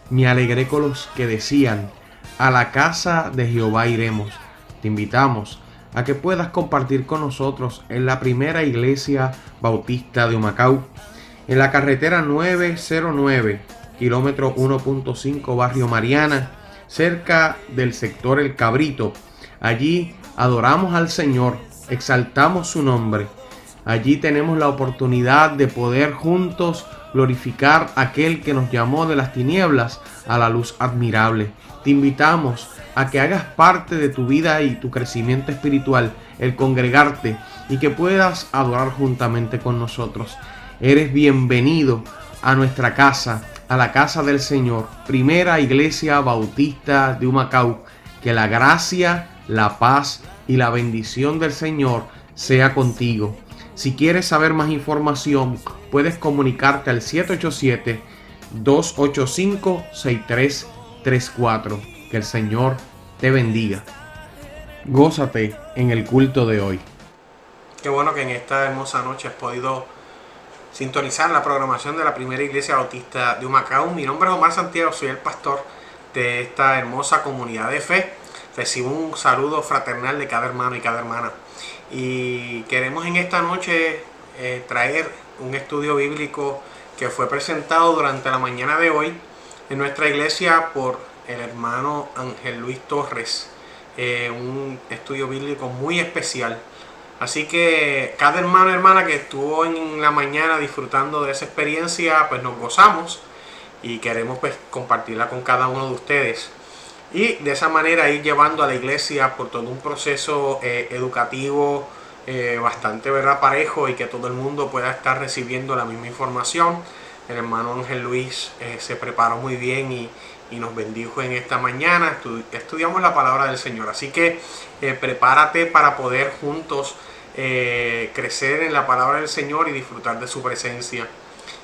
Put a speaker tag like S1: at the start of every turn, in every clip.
S1: Me alegré con los que decían, a la casa de Jehová iremos. Te invitamos a que puedas compartir con nosotros en la primera iglesia bautista de Humacao, en la carretera 909, kilómetro 1.5, barrio Mariana, cerca del sector El Cabrito. Allí adoramos al Señor, exaltamos su nombre. Allí tenemos la oportunidad de poder juntos glorificar a aquel que nos llamó de las tinieblas a la luz admirable. Te invitamos a que hagas parte de tu vida y tu crecimiento espiritual, el congregarte y que puedas adorar juntamente con nosotros. Eres bienvenido a nuestra casa, a la casa del Señor, primera iglesia bautista de Humacao. Que la gracia, la paz y la bendición del Señor sea contigo. Si quieres saber más información, puedes comunicarte al 787-285-6334. Que el Señor te bendiga. Gózate en el culto de hoy. Qué bueno que en esta hermosa noche has podido sintonizar la programación de la primera iglesia bautista de Humacao. Mi nombre es Omar Santiago, soy el pastor de esta hermosa comunidad de fe. Recibo un saludo fraternal de cada hermano y cada hermana. Y queremos en esta noche traer un estudio bíblico que fue presentado durante la mañana de hoy en nuestra iglesia por el hermano Ángel Luis Torres. Un estudio bíblico muy especial. Así que cada hermano y hermana que estuvo en la mañana disfrutando de esa experiencia, pues nos gozamos y queremos pues compartirla con cada uno de ustedes. Y de esa manera ir llevando a la iglesia por todo un proceso educativo bastante, ¿verdad?, parejo, y que todo el mundo pueda estar recibiendo la misma información. El hermano Ángel Luis se preparó muy bien y nos bendijo en esta mañana. Estudiamos la palabra del Señor. Así que prepárate para poder juntos crecer en la palabra del Señor y disfrutar de su presencia.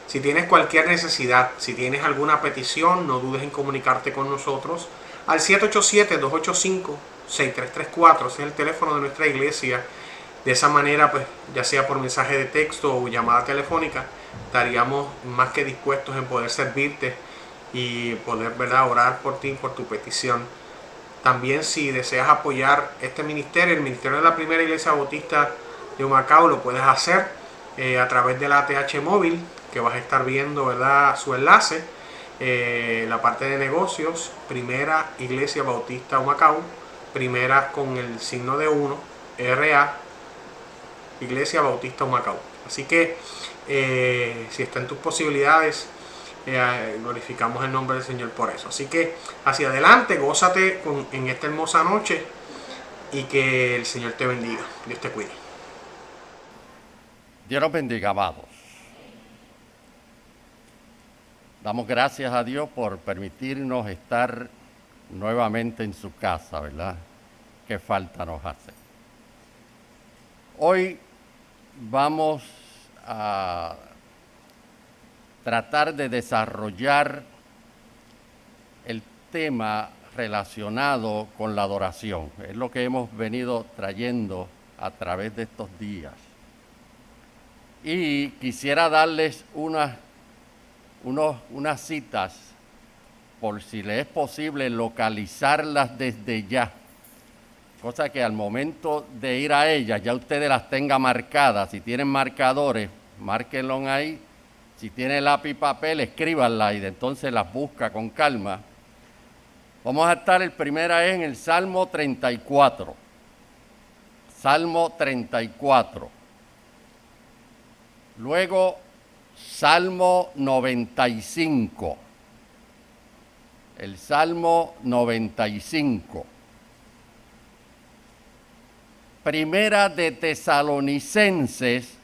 S1: Si tienes cualquier necesidad, si tienes alguna petición, no dudes en comunicarte con nosotros al 787-285-6334. Ese es el teléfono de nuestra iglesia. De esa manera, pues, ya sea por mensaje de texto o llamada telefónica, estaríamos más que dispuestos en poder servirte y poder, ¿verdad?, orar por ti, por tu petición. También, si deseas apoyar este ministerio, el ministerio de la primera iglesia bautista de Humacao, lo puedes hacer a través de la ATH móvil, que vas a estar viendo, ¿verdad?, su enlace. La parte de negocios, Primera Iglesia Bautista Humacao, primera con el signo de 1, RA, Iglesia Bautista Humacao. Así que si está en tus posibilidades, glorificamos el nombre del Señor por eso. Así que hacia adelante, gózate en esta hermosa noche y que el Señor te bendiga. Dios te cuide.
S2: Dios nos bendiga, amados. Damos gracias a Dios por permitirnos estar nuevamente en su casa, ¿verdad? Qué falta nos hace. Hoy vamos a tratar de desarrollar el tema relacionado con la adoración. Es lo que hemos venido trayendo a través de estos días. Y quisiera darles unas citas, por si les es posible localizarlas desde ya, cosa que al momento de ir a ellas ya ustedes las tengan marcadas. Si tienen marcadores, márquenlo ahí. Si tienen lápiz y papel, escríbanlas y entonces las busca con calma. Vamos a estar, el primero es en el Salmo 34. Salmo 34. Luego, Salmo 95. El Salmo 95. Primera de Tesalonicenses,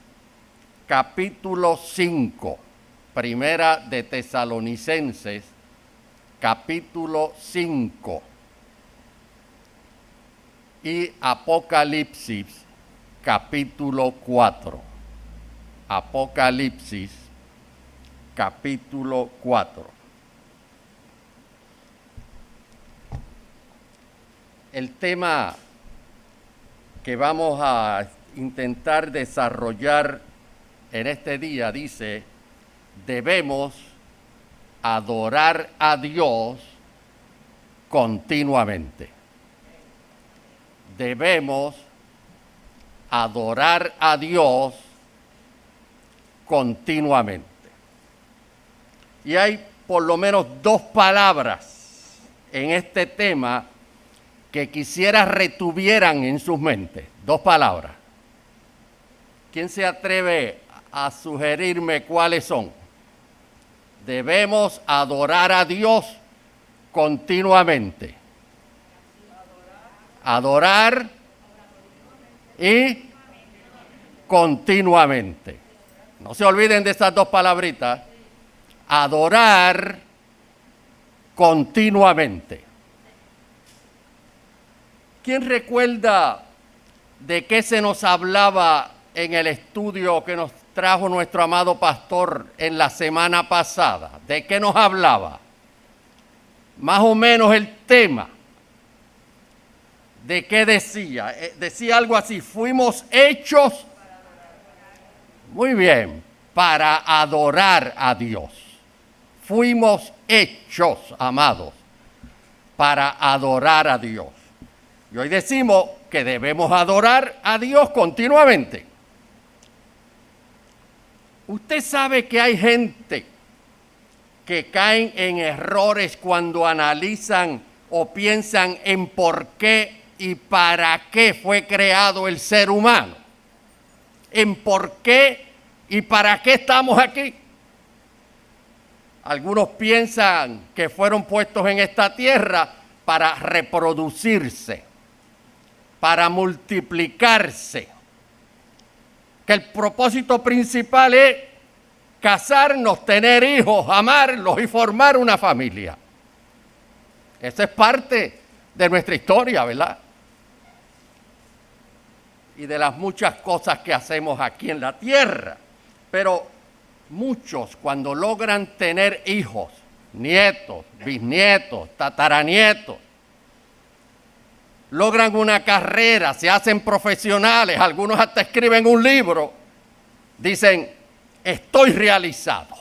S2: capítulo 5. Primera de Tesalonicenses, capítulo 5. Y Apocalipsis, capítulo 4. Apocalipsis, capítulo 4. El tema que vamos a intentar desarrollar en este día dice: debemos adorar a Dios continuamente. Debemos adorar a Dios continuamente. Y hay por lo menos dos palabras en este tema que quisiera retuvieran en sus mentes. Dos palabras. ¿Quién se atreve a sugerirme cuáles son? Debemos adorar a Dios continuamente. Adorar y continuamente. No se olviden de estas dos palabritas. Adorar continuamente. ¿Quién recuerda de qué se nos hablaba en el estudio que nos trajo nuestro amado pastor en la semana pasada? ¿De qué nos hablaba? Más o menos el tema. ¿De qué decía? Decía algo así: fuimos hechos, muy bien, para adorar a Dios. Fuimos hechos, amados, para adorar a Dios. Y hoy decimos que debemos adorar a Dios continuamente. Usted sabe que hay gente que caen en errores cuando analizan o piensan en por qué y para qué fue creado el ser humano. En por qué y para qué estamos aquí. Algunos piensan que fueron puestos en esta tierra para reproducirse, para multiplicarse. Que el propósito principal es casarnos, tener hijos, amarlos y formar una familia. Esa es parte de nuestra historia, ¿verdad? Y de las muchas cosas que hacemos aquí en la tierra. Pero muchos, cuando logran tener hijos, nietos, bisnietos, tataranietos, logran una carrera, se hacen profesionales, algunos hasta escriben un libro, dicen: estoy realizado,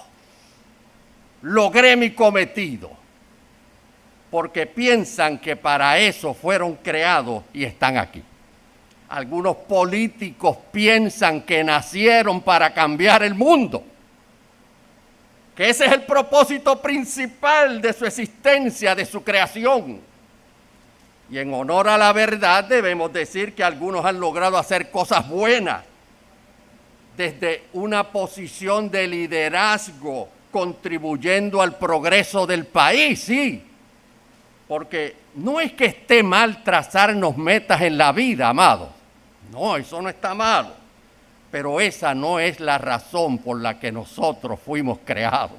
S2: logré mi cometido, porque piensan que para eso fueron creados y están aquí. Algunos políticos piensan que nacieron para cambiar el mundo, que ese es el propósito principal de su existencia, de su creación. Y en honor a la verdad debemos decir que algunos han logrado hacer cosas buenas desde una posición de liderazgo, contribuyendo al progreso del país, sí. Porque no es que esté mal trazarnos metas en la vida, amados. No, eso no está mal. Pero esa no es la razón por la que nosotros fuimos creados.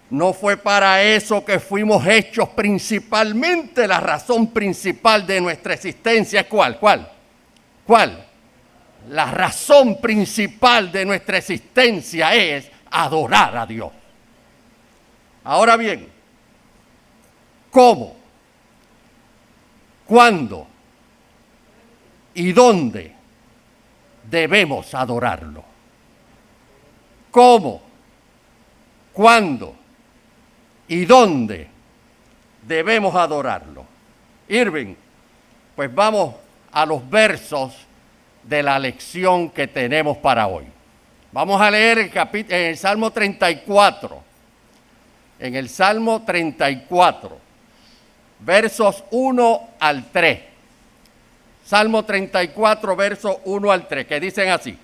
S2: No fue para eso que fuimos hechos principalmente. La razón principal de nuestra existencia es ¿cuál? ¿Cuál? La razón principal de nuestra existencia es adorar a Dios. Ahora bien, ¿cómo? ¿Cuándo? ¿Y dónde debemos adorarlo? ¿Cómo? ¿Cuándo? ¿Y dónde debemos adorarlo? Irving, pues vamos a los versos de la lección que tenemos para hoy. Vamos a leer en el Salmo 34. En el Salmo 34, versos 1 al 3. Salmo 34, versos 1 al 3, que dicen así: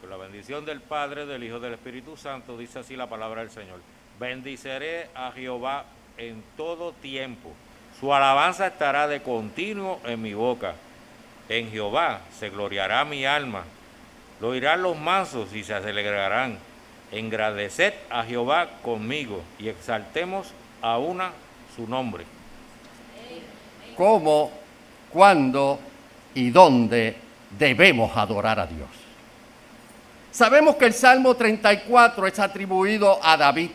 S3: Con la bendición del Padre, del Hijo y del Espíritu Santo, dice así la palabra del Señor. Bendiceré a Jehová en todo tiempo. Su alabanza estará de continuo en mi boca. En Jehová se gloriará mi alma. Lo oirán los mansos y se alegrarán. Engradeced a Jehová conmigo y exaltemos a una su nombre.
S2: ¿Cómo, cuándo y dónde debemos adorar a Dios? Sabemos que el Salmo 34 es atribuido a David.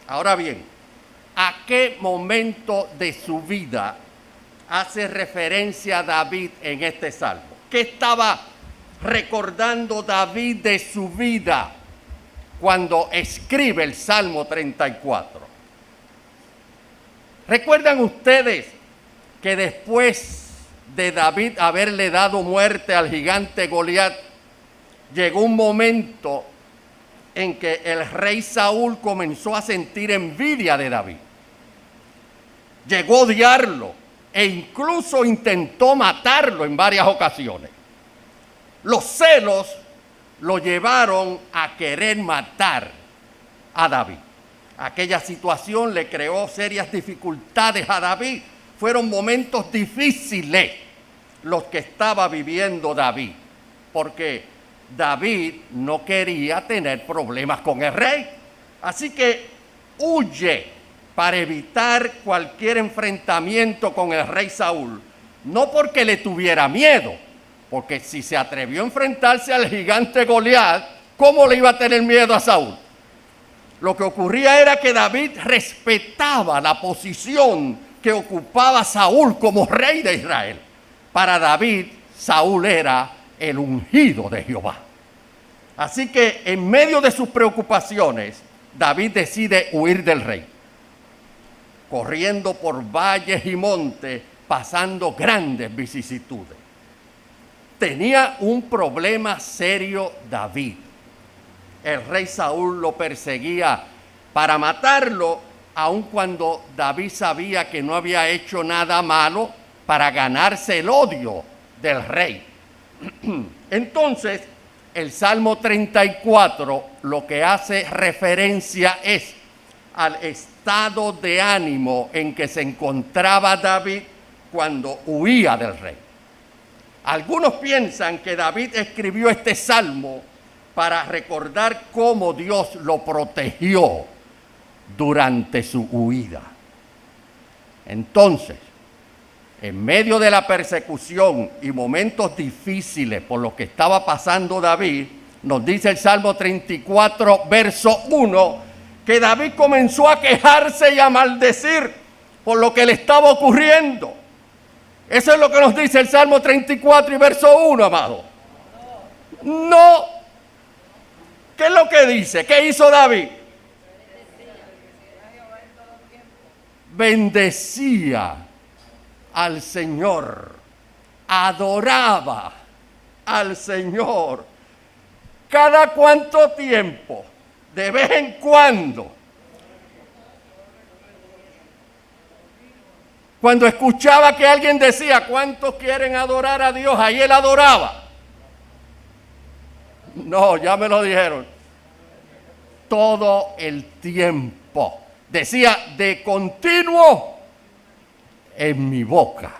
S2: Ahora bien, ¿a qué momento de su vida hace referencia David en este salmo? ¿Qué estaba recordando David de su vida cuando escribe el Salmo 34. ¿Recuerdan ustedes que después de David haberle dado muerte al gigante Goliat, llegó un momento en que el rey Saúl comenzó a sentir envidia de David? Llegó a odiarlo e incluso intentó matarlo en varias ocasiones. Los celos lo llevaron a querer matar a David. Aquella situación le creó serias dificultades a David. Fueron momentos difíciles los que estaba viviendo David, porque David no quería tener problemas con el rey. Así que huye para evitar cualquier enfrentamiento con el rey Saúl. No porque le tuviera miedo, porque si se atrevió a enfrentarse al gigante Goliat, ¿cómo le iba a tener miedo a Saúl? Lo que ocurría era que David respetaba la posición que ocupaba Saúl como rey de Israel. Para David, Saúl era el ungido de Jehová. Así que en medio de sus preocupaciones, David decide huir del rey, corriendo por valles y montes, pasando grandes vicisitudes. Tenía un problema serio David. El rey Saúl lo perseguía para matarlo, aun cuando David sabía que no había hecho nada malo, para ganarse el odio del rey. Entonces, el Salmo 34 lo que hace referencia es al estado de ánimo en que se encontraba David cuando huía del rey. Algunos piensan que David escribió este salmo para recordar cómo Dios lo protegió durante su huida. Entonces, en medio de la persecución y momentos difíciles por los que estaba pasando David, nos dice el Salmo 34, verso 1, que David comenzó a quejarse y a maldecir por lo que le estaba ocurriendo. Eso es lo que nos dice el Salmo 34 y verso 1, amado. No. ¿Qué es lo que dice? ¿Qué hizo David? Bendecía al Señor, adoraba al Señor. ¿Cada cuánto tiempo? De vez en cuando. Cuando escuchaba que alguien decía, ¿cuántos quieren adorar a Dios? Ahí él adoraba. No, ya me lo dijeron. Todo el tiempo. Decía, de continuo en mi boca.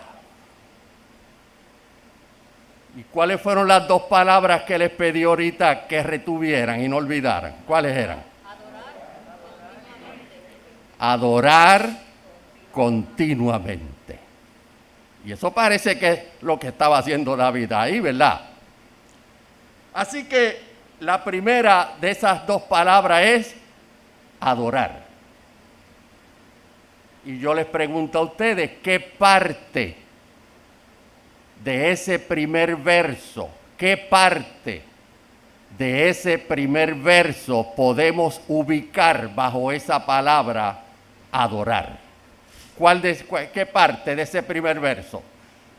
S2: ¿Y cuáles fueron las dos palabras que les pedí ahorita que retuvieran y no olvidaran? ¿Cuáles eran? Adorar continuamente. Y eso parece que es lo que estaba haciendo David ahí, ¿verdad? Así que la primera de esas dos palabras es adorar. Y yo les pregunto a ustedes, ¿qué parte de ese primer verso, qué parte de ese primer verso podemos ubicar bajo esa palabra adorar? ¿Qué parte de ese primer verso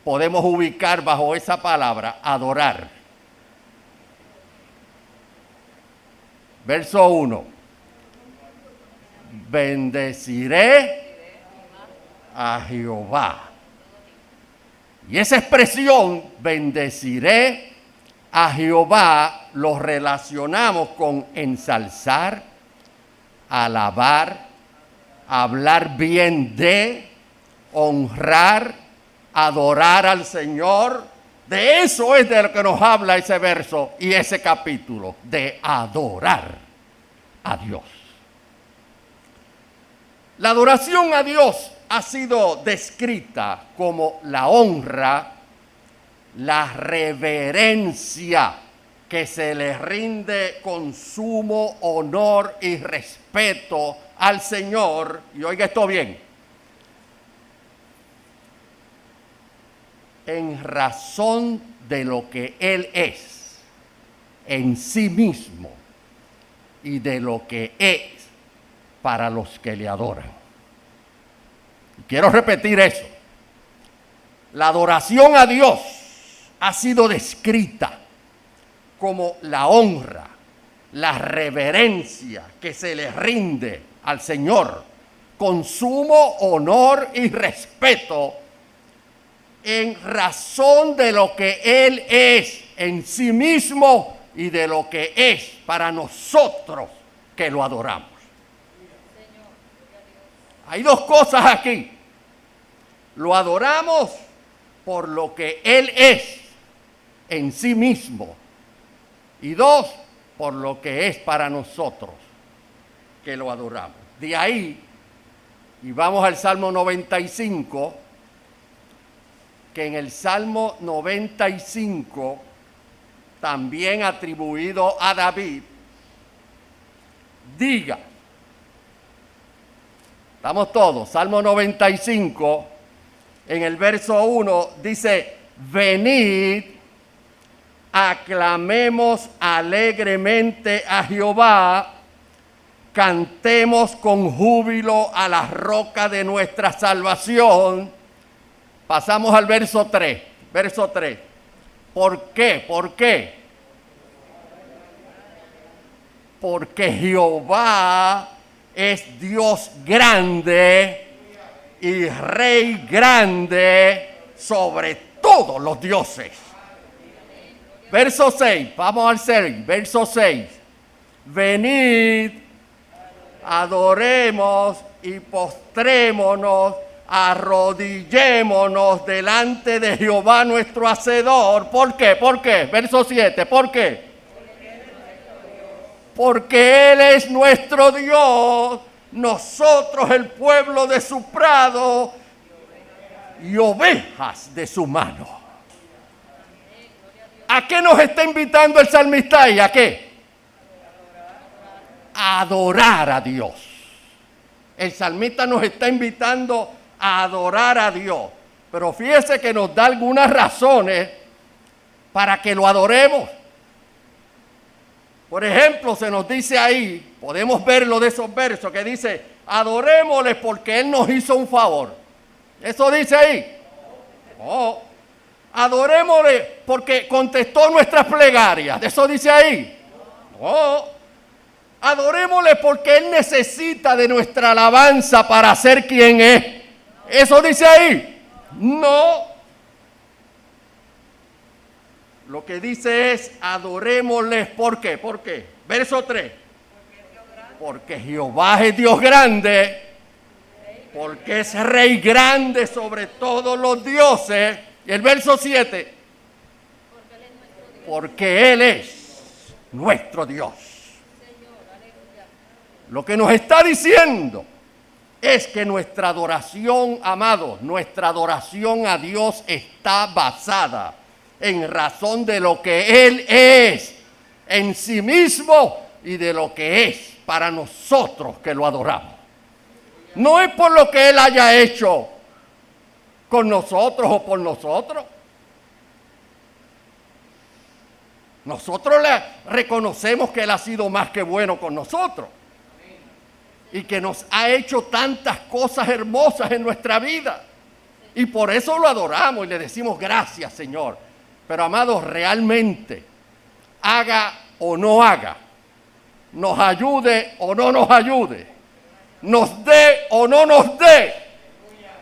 S2: podemos ubicar bajo esa palabra adorar? Verso 1. Bendeciré a Jehová. Y esa expresión, bendeciré a Jehová, lo relacionamos con ensalzar, alabar, hablar bien de, honrar, adorar al Señor. De eso es de lo que nos habla ese verso y ese capítulo, de adorar a Dios. La adoración a Dios ha sido descrita como la honra, la reverencia que se le rinde con sumo honor y respeto al Señor. Y oiga esto bien. En razón de lo que Él es en sí mismo y de lo que es para los que le adoran. Quiero repetir eso. La adoración a Dios ha sido descrita como la honra, la reverencia que se le rinde al Señor con sumo honor y respeto en razón de lo que Él es en sí mismo y de lo que es para nosotros que lo adoramos. Hay dos cosas aquí. Lo adoramos por lo que Él es en sí mismo. Y dos, por lo que es para nosotros que lo adoramos. De ahí, y vamos al Salmo 95, que en el Salmo 95, también atribuido a David, diga, estamos todos, Salmo 95, en el verso 1 dice, venid, aclamemos alegremente a Jehová, cantemos con júbilo a la roca de nuestra salvación. Pasamos al verso 3. Verso 3. ¿Por qué? ¿Por qué? Porque Jehová es Dios grande y Rey grande sobre todos los dioses. Verso 6. Vamos al 6. Verso 6. Venid, adoremos y postrémonos, arrodillémonos delante de Jehová nuestro Hacedor. ¿Por qué? ¿Por qué? Verso 7. ¿Por qué? Porque Él es nuestro Dios, nosotros el pueblo de su prado y ovejas de su mano. ¿A qué nos está invitando el salmista y a qué? A adorar a Dios. El salmista nos está invitando a adorar a Dios. Pero fíjese que nos da algunas razones para que lo adoremos. Por ejemplo, se nos dice ahí, podemos verlo de esos versos, que dice, adorémosle porque Él nos hizo un favor. ¿Eso dice ahí? No. Adorémosle porque contestó nuestras plegarias. ¿Eso dice ahí? No. Adorémosle porque Él necesita de nuestra alabanza para ser quien es. ¿Eso dice ahí? No. Lo que dice es adorémosle. ¿Por qué? ¿Por qué? Verso 3. Porque Jehová es Dios grande. Porque es Rey grande sobre todos los dioses. Y el verso 7. Porque Él es nuestro Dios. Lo que nos está diciendo es que nuestra adoración, amados, nuestra adoración a Dios está basada en razón de lo que Él es en sí mismo y de lo que es para nosotros que lo adoramos. No es por lo que Él haya hecho con nosotros o por nosotros. Nosotros le reconocemos que Él ha sido más que bueno con nosotros y que nos ha hecho tantas cosas hermosas en nuestra vida. Y por eso lo adoramos y le decimos gracias, Señor. Pero, amados, realmente, haga o no haga, nos ayude o no nos ayude, nos dé o no nos dé,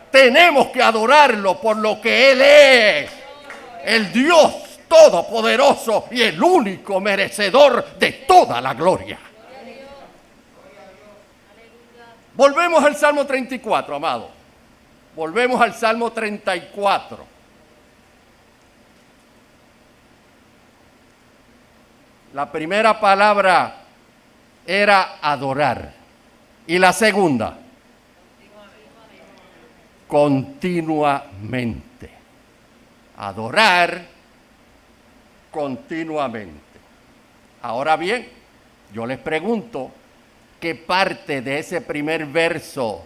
S2: tenemos que adorarlo por lo que Él es, el Dios todopoderoso y el único merecedor de toda la gloria. Volvemos al Salmo 34, amado. Volvemos al Salmo 34. La primera palabra era adorar. Y la segunda, continuamente. Adorar continuamente. Ahora bien, yo les pregunto, ¿qué parte de ese primer verso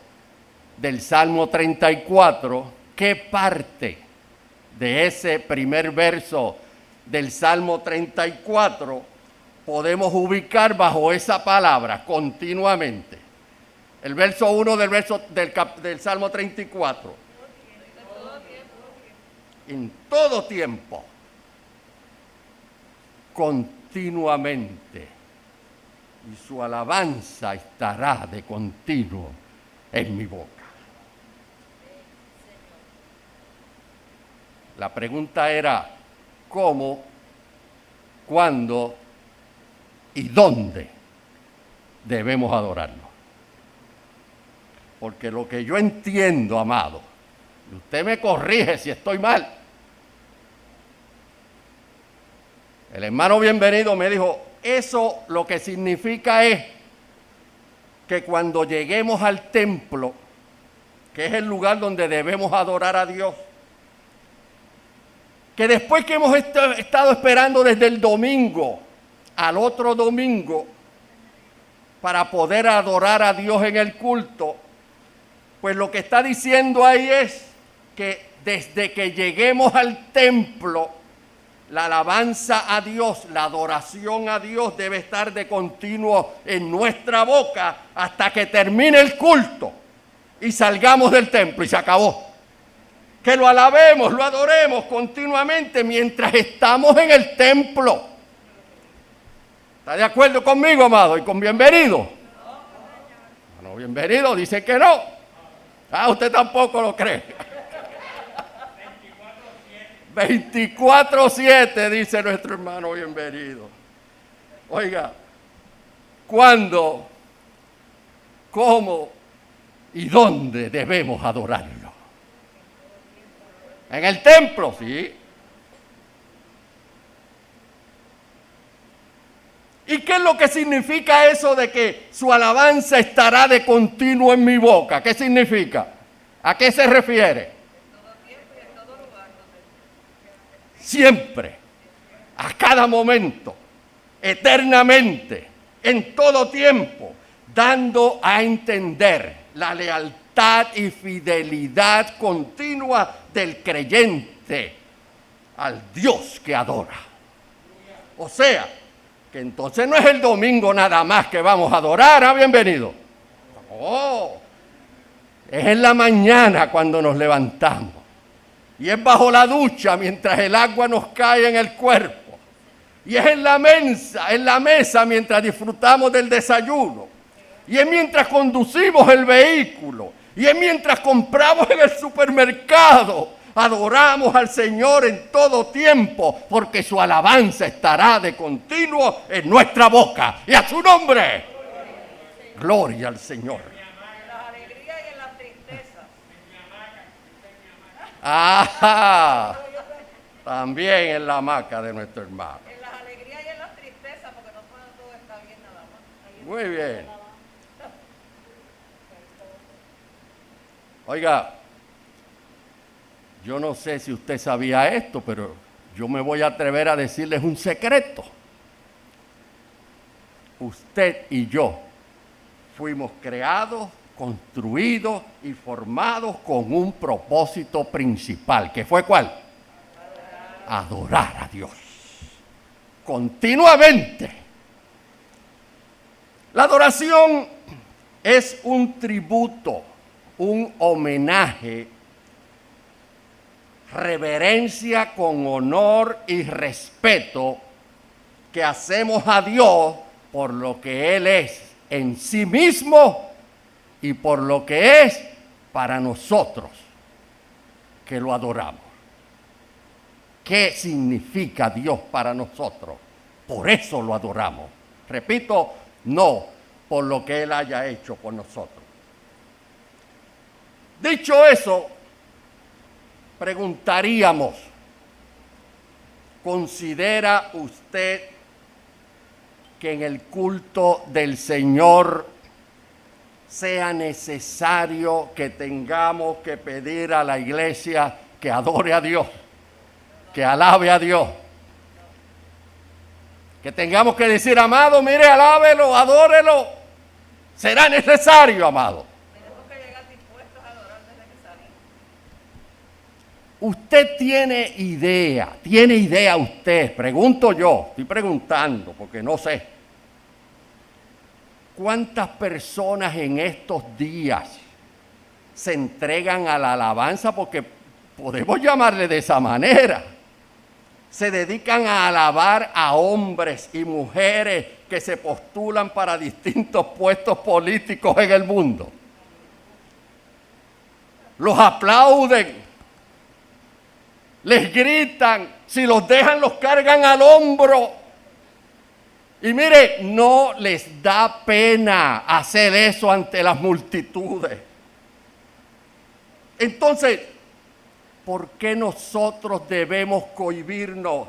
S2: del Salmo 34, qué parte de ese primer verso del Salmo 34 podemos ubicar bajo esa palabra continuamente. El verso 1 del Salmo 34. En todo tiempo. Continuamente. Y su alabanza estará de continuo en mi boca. La pregunta era, ¿cómo, cuándo y dónde debemos adorarlo? Porque lo que yo entiendo, amado, y usted me corrige si estoy mal. El hermano Bienvenido me dijo, eso lo que significa es que cuando lleguemos al templo, que es el lugar donde debemos adorar a Dios, que después que hemos estado esperando desde el domingo al otro domingo para poder adorar a Dios en el culto, pues lo que está diciendo ahí es que desde que lleguemos al templo, la alabanza a Dios, la adoración a Dios debe estar de continuo en nuestra boca hasta que termine el culto y salgamos del templo y se acabó. Que lo alabemos, lo adoremos continuamente mientras estamos en el templo. ¿Está de acuerdo conmigo, amado? ¿Y con Bienvenido? No, Bienvenido dice que no. Usted tampoco lo cree. 24/7 dice nuestro hermano Bienvenido. Oiga, ¿cuándo, cómo y dónde debemos adorarlo? En el templo, sí. ¿Y qué es lo que significa eso de que su alabanza estará de continuo en mi boca? ¿Qué significa? ¿A qué se refiere? Siempre, a cada momento, eternamente, en todo tiempo, dando a entender la lealtad y fidelidad continua del creyente al Dios que adora. O sea, que entonces no es el domingo nada más que vamos a adorar, Bienvenido. Es en la mañana cuando nos levantamos. Y es bajo la ducha mientras el agua nos cae en el cuerpo. Y es en la mesa mientras disfrutamos del desayuno. Y es mientras conducimos el vehículo. Y es mientras compramos en el supermercado. Adoramos al Señor en todo tiempo, porque su alabanza estará de continuo en nuestra boca. Y a su nombre, gloria al Señor.
S4: En las alegrías y en las tristezas.
S2: También en la hamaca de nuestro hermano.
S4: En las alegrías y en las tristezas, porque no todo está bien nada más.
S2: Muy bien. Oiga, yo no sé si usted sabía esto, pero yo me voy a atrever a decirles un secreto. Usted y yo fuimos creados, construidos y formados con un propósito principal. ¿Que fue cuál? Adorar a Dios. Continuamente. La adoración es un tributo, un homenaje, reverencia con honor y respeto que hacemos a Dios por lo que Él es en sí mismo y por lo que es para nosotros que lo adoramos. ¿Qué significa Dios para nosotros? Por eso lo adoramos. Repito, no por lo que Él haya hecho por nosotros. Dicho eso, preguntaríamos, ¿considera usted que en el culto del Señor sea necesario que tengamos que pedir a la iglesia que adore a Dios, que alabe a Dios? Que tengamos que decir, amado, mire, alábelo, adórelo. Será necesario, amado.
S4: Tenemos que llegar dispuestos a adorar desde que salimos.
S2: Usted tiene idea usted, pregunto yo, estoy preguntando porque no sé. ¿Cuántas personas en estos días se entregan a la alabanza? Porque podemos llamarle de esa manera. Se dedican a alabar a hombres y mujeres que se postulan para distintos puestos políticos en el mundo. Los aplauden. Les gritan, si los dejan los cargan al hombro. Y mire, no les da pena hacer eso ante las multitudes. Entonces, ¿por qué nosotros debemos cohibirnos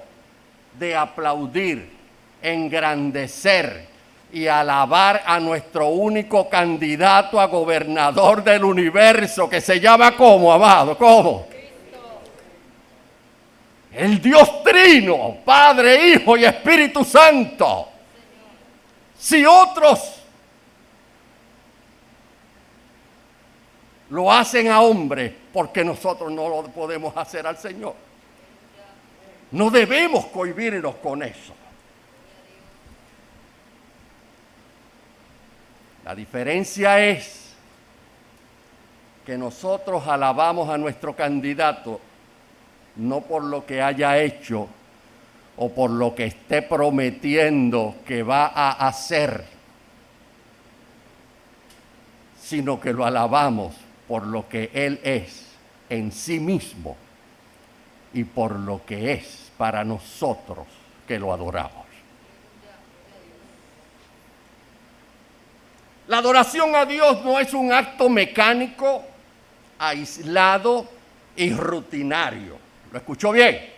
S2: de aplaudir, engrandecer y alabar a nuestro único candidato a gobernador del universo, que se llama ¿cómo, amado? ¿Cómo? El Dios Trino, Padre, Hijo y Espíritu Santo. Si otros lo hacen a hombres, porque nosotros no lo podemos hacer al Señor. No debemos cohibirnos con eso. La diferencia es que nosotros alabamos a nuestro candidato no por lo que haya hecho o por lo que esté prometiendo que va a hacer, sino que lo alabamos por lo que Él es en sí mismo y por lo que es para nosotros que lo adoramos. La adoración a Dios no es un acto mecánico, aislado y rutinario. ¿Lo escuchó bien?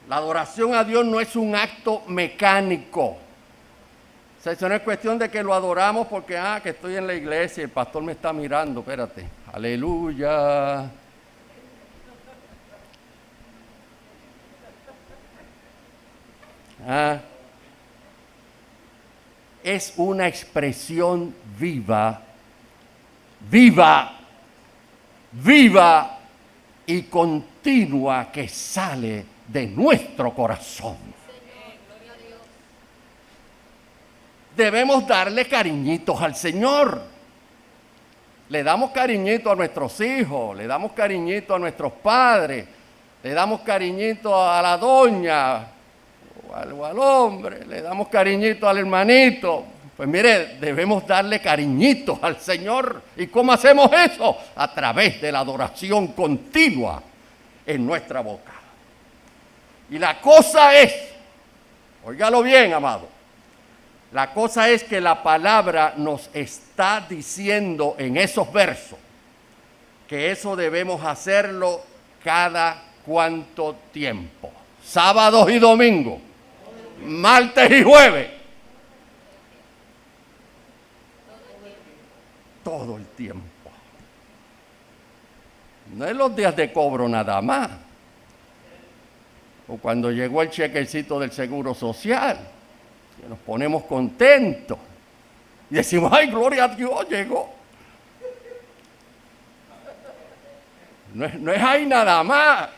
S2: La adoración a Dios no es un acto mecánico. O sea, eso no es cuestión de que lo adoramos porque, que estoy en la iglesia y el pastor me está mirando, espérate, aleluya. Es una expresión viva y continua que sale de nuestro corazón. Debemos darle cariñitos al Señor. Le damos cariñito a nuestros hijos, le damos cariñito a nuestros padres, le damos cariñito a la doña o al hombre, le damos cariñito al hermanito. Pues mire, debemos darle cariñitos al Señor. ¿Y cómo hacemos eso? A través de la adoración continua en nuestra boca. Y la cosa es, óigalo bien, amado, la cosa es que la palabra nos está diciendo en esos versos que eso debemos hacerlo cada cuánto tiempo. Sábados y domingos, martes y jueves. Todo el tiempo. No es los días de cobro nada más. O cuando llegó el chequecito del Seguro Social, que nos ponemos contentos. Y decimos, ay, gloria a Dios, llegó. No es ahí nada más.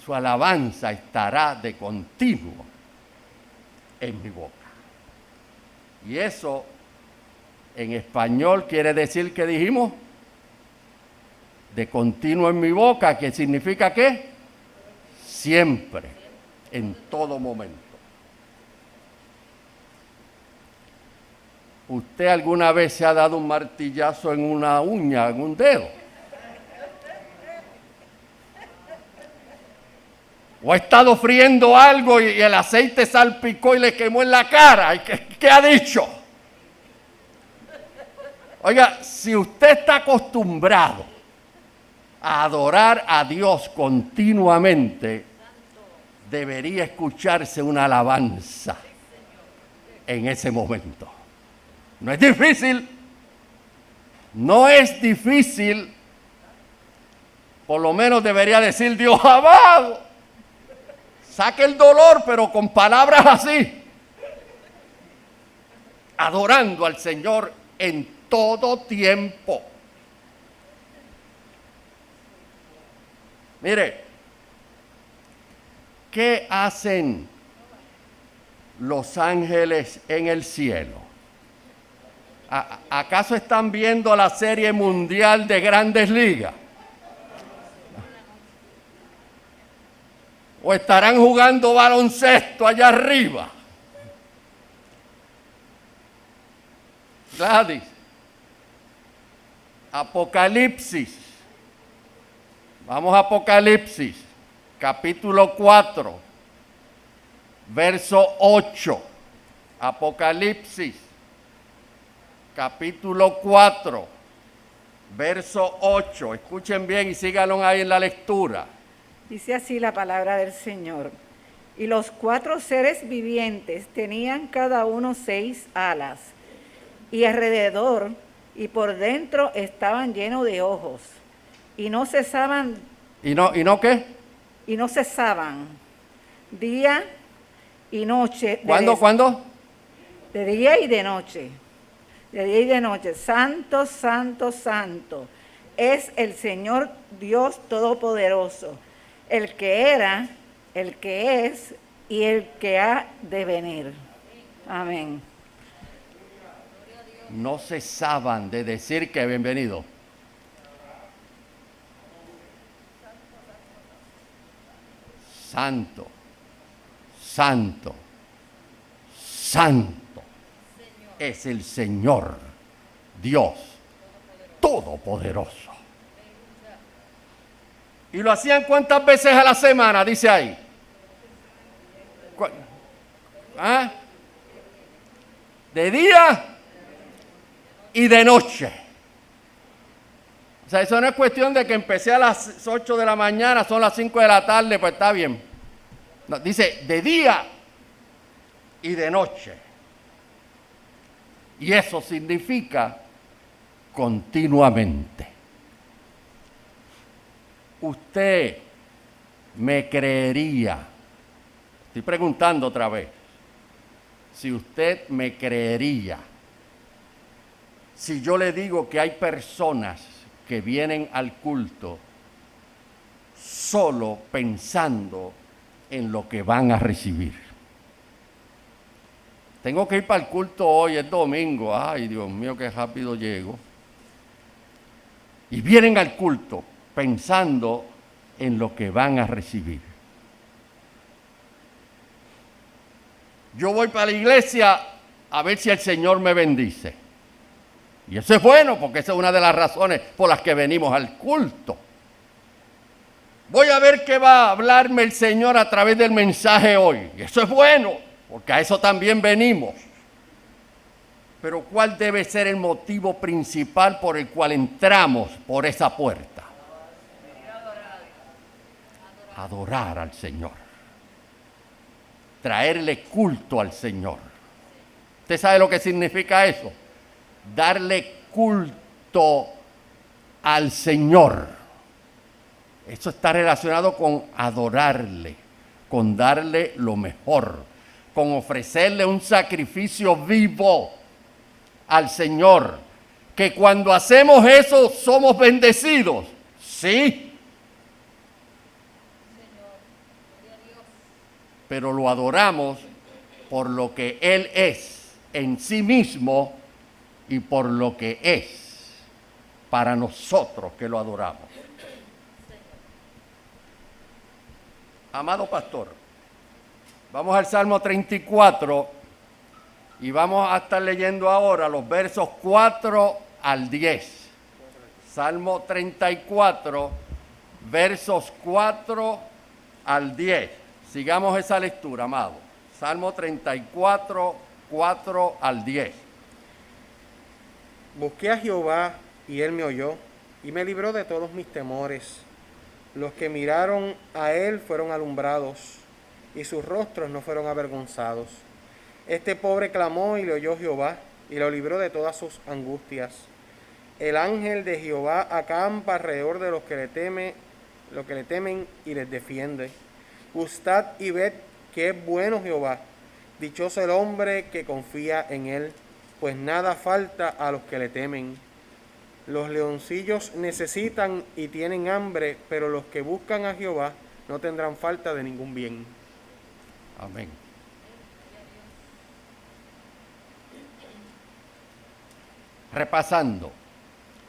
S2: Su alabanza estará de continuo en mi boca. Y eso en español quiere decir que dijimos de continuo en mi boca, que significa ¿qué? Siempre, en todo momento. ¿Usted alguna vez se ha dado un martillazo en una uña, en un dedo? ¿O ha estado friendo algo y el aceite salpicó y le quemó en la cara? ¿Y qué ha dicho? Oiga, si usted está acostumbrado a adorar a Dios continuamente, debería escucharse una alabanza en ese momento. No es difícil. No es difícil. Por lo menos debería decir Dios amado. Saque el dolor, pero con palabras así. Adorando al Señor en todo tiempo. Mire, ¿qué hacen los ángeles en el cielo? ¿Acaso están viendo la Serie Mundial de Grandes Ligas? ¿O estarán jugando baloncesto allá arriba? Gladys, Apocalipsis. Vamos a Apocalipsis, capítulo 4, verso 8. Apocalipsis, capítulo 4, verso 8. Escuchen bien y síganlo ahí en la lectura.
S5: Dice así la palabra del Señor. Y los 4 seres vivientes tenían cada uno 6 alas, y alrededor y por dentro estaban llenos de ojos, y no cesaban.
S2: ¿Y no qué?
S5: Y no cesaban día y noche.
S2: ¿Cuándo?
S5: De día y de noche. De día y de noche. Santo, santo, santo es el Señor Dios Todopoderoso, el que era, el que es y el que ha de venir. Amén.
S2: No cesaban de decir que habían venido. Santo, santo, santo es el Señor Dios Todopoderoso. ¿Y lo hacían cuántas veces a la semana? Dice ahí. ¿Ah? De día y de noche. O sea, eso no es cuestión de que empecé a las 8 de la mañana, son las 5 de la tarde, pues está bien. No, dice de día y de noche. Y eso significa continuamente. Usted me creería, estoy preguntando otra vez, si usted me creería, si yo le digo que hay personas que vienen al culto solo pensando en lo que van a recibir. Tengo que ir para el culto hoy, es domingo, ay Dios mío, qué rápido llego. Y vienen al culto pensando en lo que van a recibir. Yo voy para la iglesia a ver si el Señor me bendice. Y eso es bueno, porque esa es una de las razones por las que venimos al culto. Voy a ver qué va a hablarme el Señor a través del mensaje hoy. Y eso es bueno, porque a eso también venimos. Pero ¿cuál debe ser el motivo principal por el cual entramos por esa puerta? Adorar al Señor. Traerle culto al Señor. ¿Usted sabe lo que significa eso? Darle culto al Señor. Eso está relacionado con adorarle, con darle lo mejor, con ofrecerle un sacrificio vivo al Señor. Que cuando hacemos eso somos bendecidos. Sí. Pero lo adoramos por lo que Él es en sí mismo y por lo que es para nosotros que lo adoramos. Amado pastor, vamos al Salmo 34 y vamos a estar leyendo ahora los versos 4 al 10. Salmo 34, versos 4 al 10. Sigamos esa lectura, amado. Salmo 34, 4 al 10.
S1: Busqué a Jehová y él me oyó y me libró de todos mis temores. Los que miraron a él fueron alumbrados y sus rostros no fueron avergonzados. Este pobre clamó y le oyó Jehová y lo libró de todas sus angustias. El ángel de Jehová acampa alrededor de los que le temen y les defiende. Gustad y ved que es bueno Jehová. Dichoso el hombre que confía en él, pues nada falta a los que le temen. Los leoncillos necesitan y tienen hambre, pero los que buscan a Jehová no tendrán falta de ningún bien.
S2: Amén. Repasando,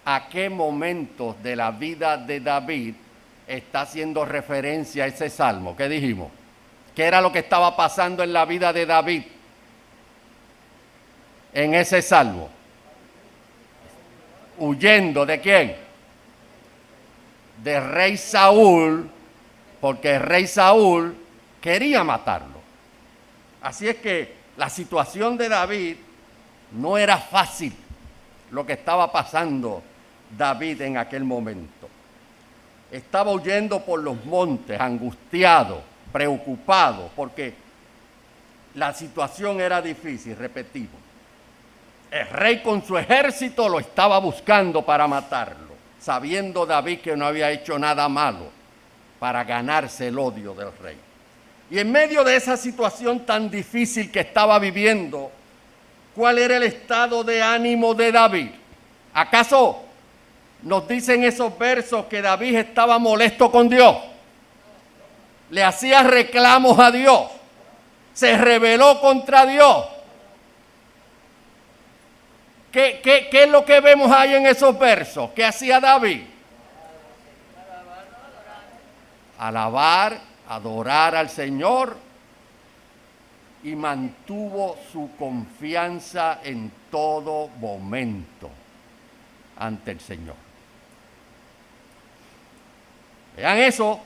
S2: ¿a qué momentos de la vida de David está haciendo referencia a ese salmo? ¿Qué dijimos? ¿Qué era lo que estaba pasando en la vida de David en ese salmo? Huyendo ¿de quién? Del rey Saúl, porque el rey Saúl quería matarlo. Así es que la situación de David no era fácil, lo que estaba pasando David en aquel momento. Estaba huyendo por los montes, angustiado, preocupado, porque la situación era difícil, repetimos. El rey con su ejército lo estaba buscando para matarlo, sabiendo David que no había hecho nada malo para ganarse el odio del rey. Y en medio de esa situación tan difícil que estaba viviendo, ¿cuál era el estado de ánimo de David? ¿Acaso nos dicen esos versos que David estaba molesto con Dios? Le hacía reclamos a Dios, se rebeló contra Dios. ¿Qué es lo que vemos ahí en esos versos? ¿Qué hacía David? Alabar, adorar al Señor, y mantuvo su confianza en todo momento ante el Señor. Vean eso.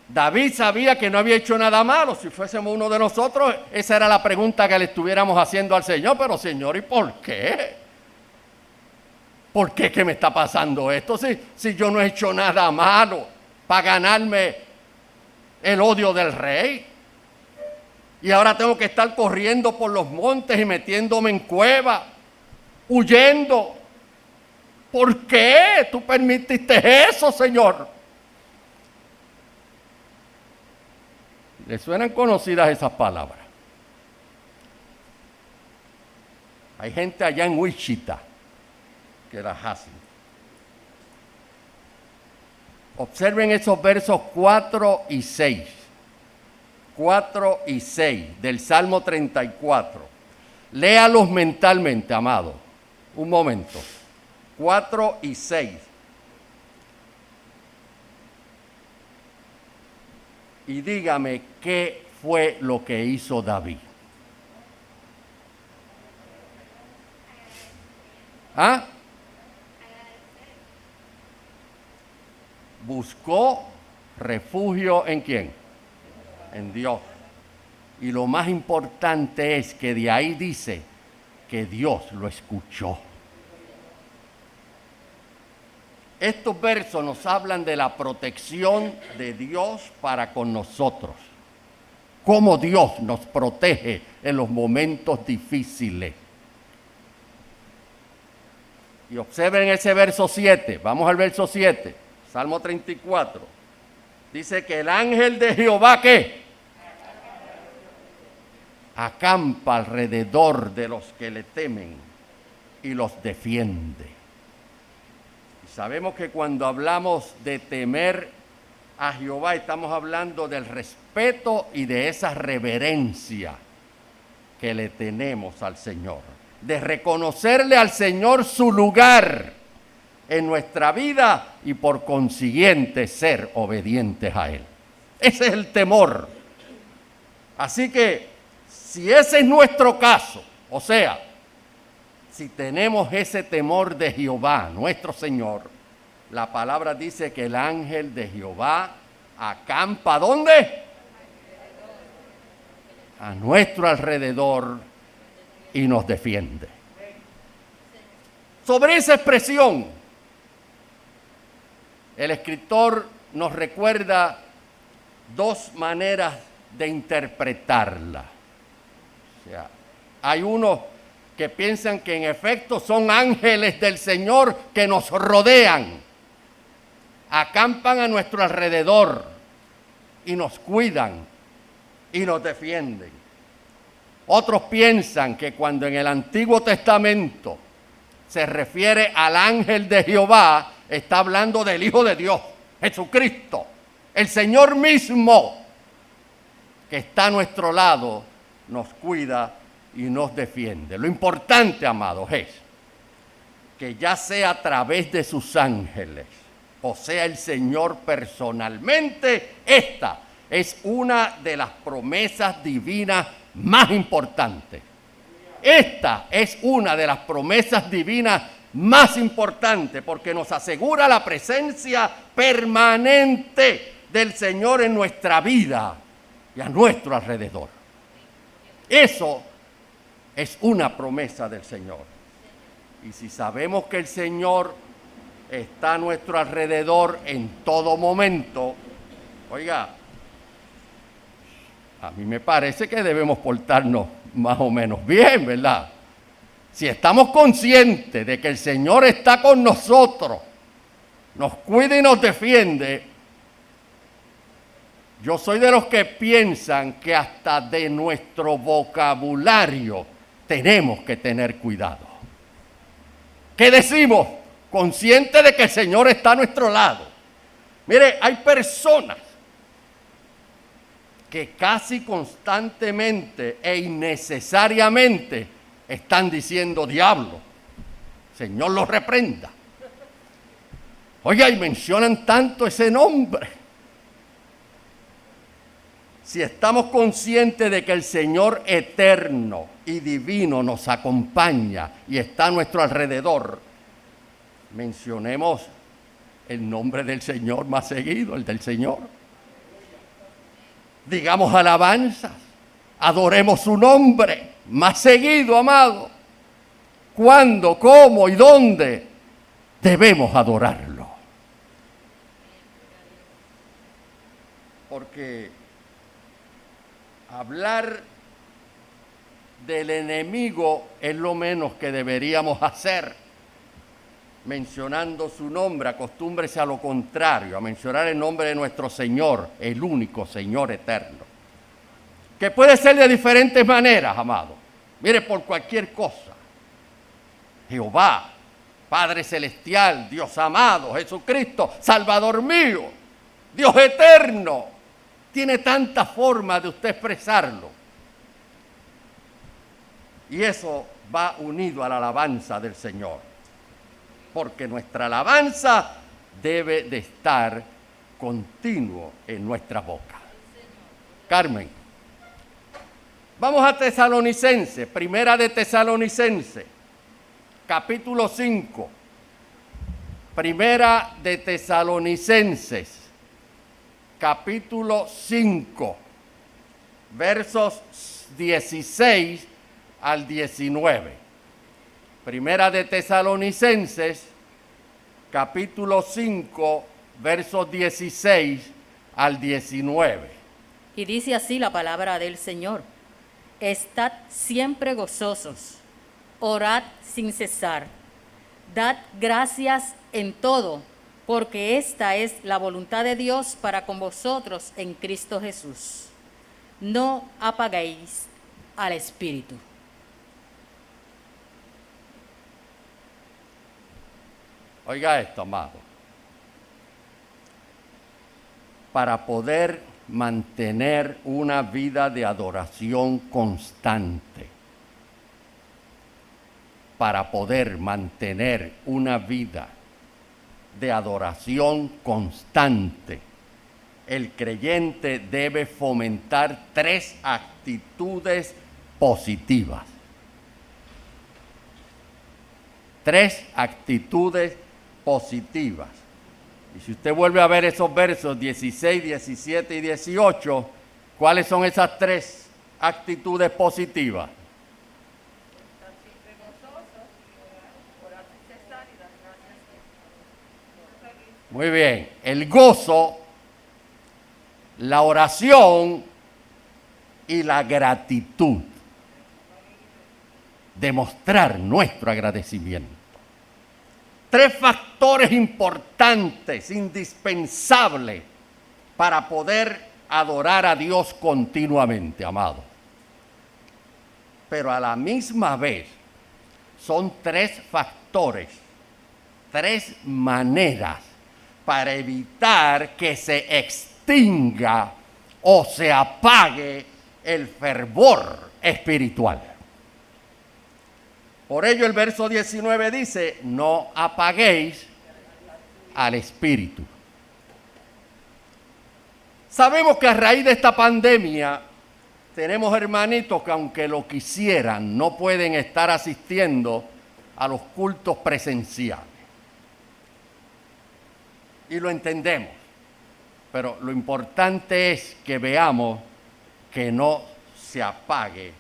S2: David sabía que no había hecho nada malo. Si fuésemos uno de nosotros, esa era la pregunta que le estuviéramos haciendo al Señor. Pero Señor, ¿y por qué? ¿Por qué que me está pasando esto? Si yo no he hecho nada malo para ganarme el odio del rey. Y ahora tengo que estar corriendo por los montes y metiéndome en cuevas, huyendo. ¿Por qué tú permitiste eso, Señor? ¿Le suenan conocidas esas palabras? Hay gente allá en Wichita que las hacen. Observen esos versos 4 y 6. 4 y 6 del Salmo 34. Léalos mentalmente, amado. Un momento. 4 y 6. Y dígame qué fue lo que hizo David. ¿Ah? Buscó refugio ¿en quién? En Dios. Y lo más importante es que de ahí dice que Dios lo escuchó. Estos versos nos hablan de la protección de Dios para con nosotros. Cómo Dios nos protege en los momentos difíciles. Y observen ese verso 7. Vamos al verso 7. Salmo 34. Dice que el ángel de Jehová, ¿qué? Acampa alrededor de los que le temen y los defiende. Sabemos que cuando hablamos de temer a Jehová, estamos hablando del respeto y de esa reverencia que le tenemos al Señor. De reconocerle al Señor su lugar en nuestra vida y por consiguiente ser obedientes a Él. Ese es el temor. Así que si ese es nuestro caso, o sea, si tenemos ese temor de Jehová, nuestro Señor, la palabra dice que el ángel de Jehová acampa, ¿dónde? A nuestro alrededor y nos defiende. Sobre esa expresión, el escritor nos recuerda dos maneras de interpretarla. O sea, hay unos que piensan que en efecto son ángeles del Señor que nos rodean, acampan a nuestro alrededor y nos cuidan y nos defienden. Otros piensan que cuando en el Antiguo Testamento se refiere al ángel de Jehová, está hablando del Hijo de Dios, Jesucristo, el Señor mismo, que está a nuestro lado, nos cuida y nos defiende. Lo importante, amados, es que ya sea a través de sus ángeles, o sea el Señor personalmente, esta es una de las promesas divinas más importantes. Esta es una de las promesas divinas más importantes porque nos asegura la presencia permanente del Señor en nuestra vida y a nuestro alrededor. Eso es una promesa del Señor. Y si sabemos que el Señor está a nuestro alrededor en todo momento, oiga, a mí me parece que debemos portarnos más o menos bien, ¿verdad? Si estamos conscientes de que el Señor está con nosotros, nos cuida y nos defiende, yo soy de los que piensan que hasta de nuestro vocabulario tenemos que tener cuidado. ¿Qué decimos? Consciente de que el Señor está a nuestro lado. Mire, hay personas que casi constantemente e innecesariamente están diciendo diablo, Señor lo reprenda. Oiga, y mencionan tanto ese nombre. Si estamos conscientes de que el Señor eterno y divino nos acompaña y está a nuestro alrededor, mencionemos el nombre del Señor más seguido, el del Señor. Digamos alabanzas, adoremos su nombre más seguido, amado. ¿Cuándo, cómo y dónde debemos adorarlo? Porque hablar del enemigo es lo menos que deberíamos hacer. Mencionando su nombre, acostúmbrese a lo contrario, a mencionar el nombre de nuestro Señor, el único Señor eterno. Que puede ser de diferentes maneras, amado. Mire, por cualquier cosa. Jehová, Padre Celestial, Dios amado, Jesucristo, Salvador mío, Dios eterno. Tiene tanta forma de usted expresarlo. Y eso va unido a la alabanza del Señor. Porque nuestra alabanza debe de estar continuo en nuestra boca. Carmen, vamos a Tesalonicenses, primera de Tesalonicenses, capítulo 5. Primera de Tesalonicenses, capítulo 5, versos 16 al 19. Primera de Tesalonicenses, capítulo 5, versos 16 al 19.
S6: Y dice así la palabra del Señor: Estad siempre gozosos, orad sin cesar, dad gracias en todo, porque esta es la voluntad de Dios para con vosotros en Cristo Jesús. No apaguéis al Espíritu.
S2: Oiga esto, amado. Para poder mantener una vida de adoración constante, para poder mantener una vida de adoración constante, el creyente debe fomentar 3 actitudes positivas. 3 actitudes positivas. Y si usted vuelve a ver esos versos 16, 17 y 18, ¿cuáles son esas 3 actitudes positivas?
S4: Estar siempre gozosos, orar sin cesar y dar gracias.
S2: Muy bien, el gozo, la oración y la gratitud. Demostrar nuestro agradecimiento. 3 factores importantes, indispensables para poder adorar a Dios continuamente, amado. Pero a la misma vez, son 3 factores, 3 maneras para evitar que se extinga o se apague el fervor espiritual. Por ello el verso 19 dice, no apaguéis al espíritu. Sabemos que a raíz de esta pandemia tenemos hermanitos que aunque lo quisieran no pueden estar asistiendo a los cultos presenciales. Y lo entendemos, pero lo importante es que veamos que no se apague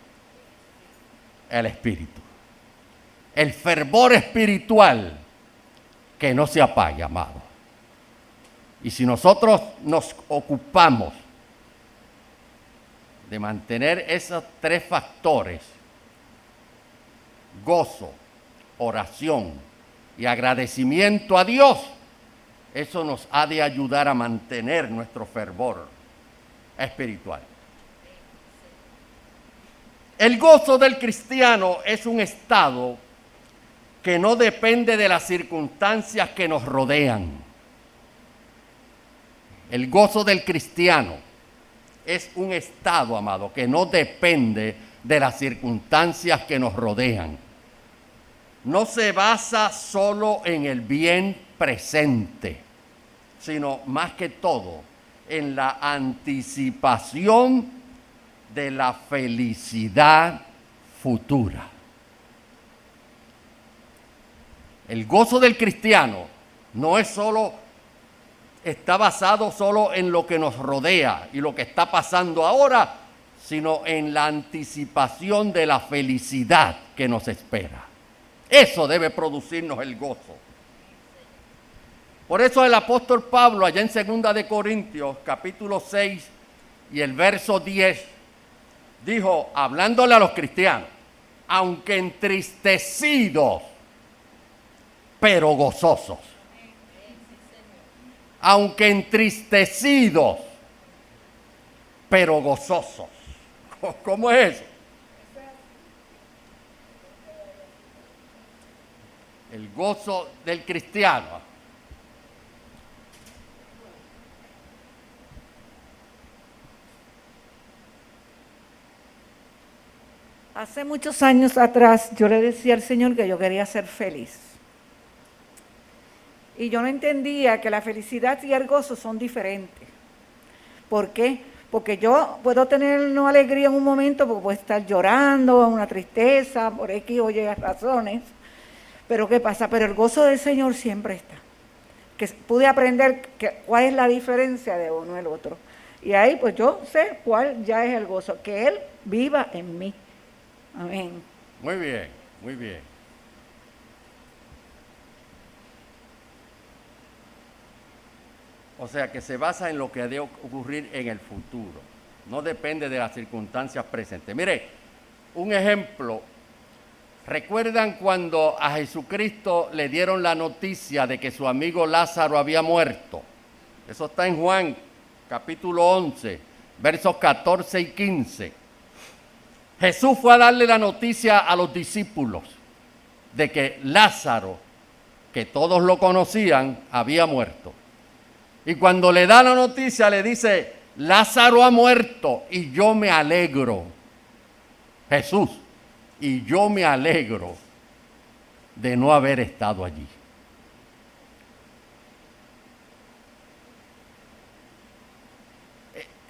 S2: el espíritu. El fervor espiritual que no se apague, amado. Y si nosotros nos ocupamos de mantener esos 3 factores, gozo, oración y agradecimiento a Dios, eso nos ha de ayudar a mantener nuestro fervor espiritual. El gozo del cristiano es un estado que no depende de las circunstancias que nos rodean. El gozo del cristiano es un estado, amado, que no depende de las circunstancias que nos rodean. No se basa solo en el bien presente, sino más que todo en la anticipación de la felicidad futura. El gozo del cristiano no es está basado solo en lo que nos rodea y lo que está pasando ahora, sino en la anticipación de la felicidad que nos espera. Eso debe producirnos el gozo. Por eso el apóstol Pablo, allá en 2 de Corintios, capítulo 6 y el verso 10, dijo, hablándole a los cristianos, aunque entristecidos, pero gozosos. Aunque entristecidos, pero gozosos. ¿Cómo es eso? El gozo del cristiano.
S5: Hace muchos años atrás yo le decía al Señor que yo quería ser feliz. Y yo no entendía que la felicidad y el gozo son diferentes. ¿Por qué? Porque yo puedo tener una alegría en un momento, porque puedo estar llorando, una tristeza, por X o Y razones. Pero ¿qué pasa? Pero el gozo del Señor siempre está. Que pude aprender cuál es la diferencia de uno y el otro. Y ahí pues yo sé cuál ya es el gozo, que Él viva en mí. Amén.
S2: Muy bien, muy bien. O sea, que se basa en lo que ha de ocurrir en el futuro. No depende de las circunstancias presentes. Mire, un ejemplo. ¿Recuerdan cuando a Jesucristo le dieron la noticia de que su amigo Lázaro había muerto? Eso está en Juan, capítulo 11, versos 14 y 15. Jesús fue a darle la noticia a los discípulos de que Lázaro, que todos lo conocían, había muerto. Y cuando le da la noticia le dice, Lázaro ha muerto y yo me alegro. Jesús, y yo me alegro de no haber estado allí.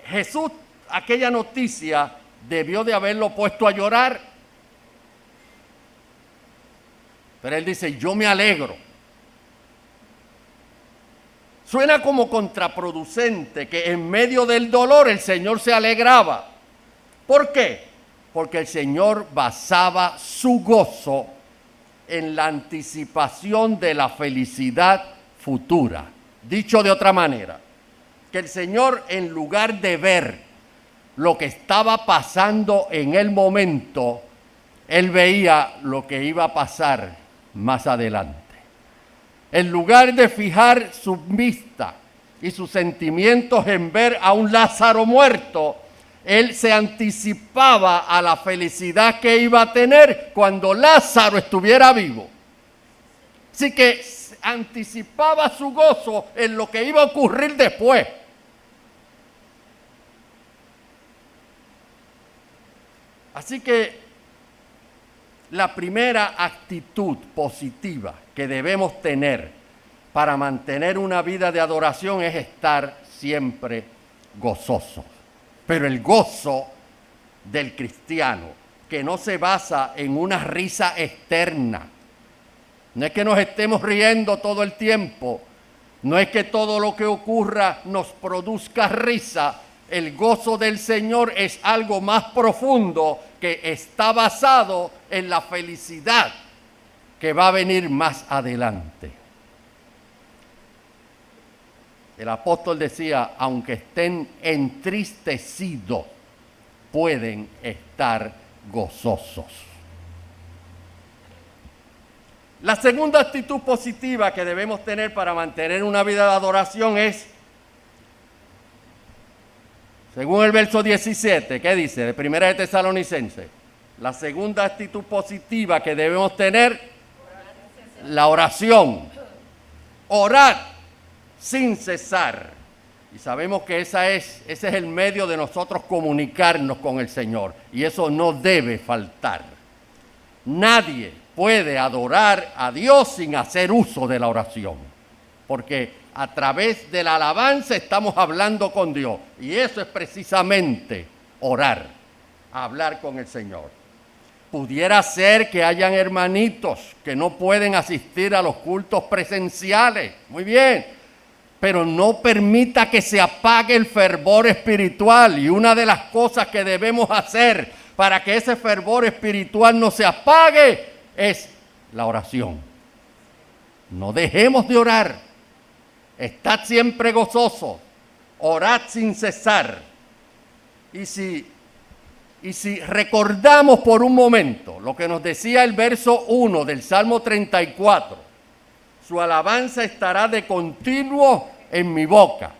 S2: Jesús, aquella noticia, debió de haberlo puesto a llorar. Pero él dice, yo me alegro. Suena como contraproducente que en medio del dolor el Señor se alegraba. ¿Por qué? Porque el Señor basaba su gozo en la anticipación de la felicidad futura. Dicho de otra manera, que el Señor, en lugar de ver lo que estaba pasando en el momento, Él veía lo que iba a pasar más adelante. En lugar de fijar su vista y sus sentimientos en ver a un Lázaro muerto, Él se anticipaba a la felicidad que iba a tener cuando Lázaro estuviera vivo. Así que anticipaba su gozo en lo que iba a ocurrir después. Así que la primera actitud positiva que debemos tener para mantener una vida de adoración es estar siempre gozoso. Pero el gozo del cristiano, que no se basa en una risa externa, no es que nos estemos riendo todo el tiempo, no es que todo lo que ocurra nos produzca risa. El gozo del Señor es algo más profundo que está basado en la felicidad que va a venir más adelante. El apóstol decía, aunque estén entristecidos, pueden estar gozosos. La segunda actitud positiva que debemos tener para mantener una vida de adoración es, según el verso 17, ¿qué dice? De Primera de Tesalonicenses. La segunda actitud positiva que debemos tener, la oración. Orar sin cesar. Y sabemos que ese es el medio de nosotros comunicarnos con el Señor. Y eso no debe faltar. Nadie puede adorar a Dios sin hacer uso de la oración. Porque a través de la alabanza estamos hablando con Dios. Y eso es precisamente orar, hablar con el Señor. Pudiera ser que hayan hermanitos que no pueden asistir a los cultos presenciales. Muy bien. Pero no permita que se apague el fervor espiritual. Y una de las cosas que debemos hacer para que ese fervor espiritual no se apague es la oración. No dejemos de orar. Estad siempre gozosos. Orad sin cesar. Y si recordamos por un momento lo que nos decía el verso 1 del Salmo 34, su alabanza estará de continuo en mi boca.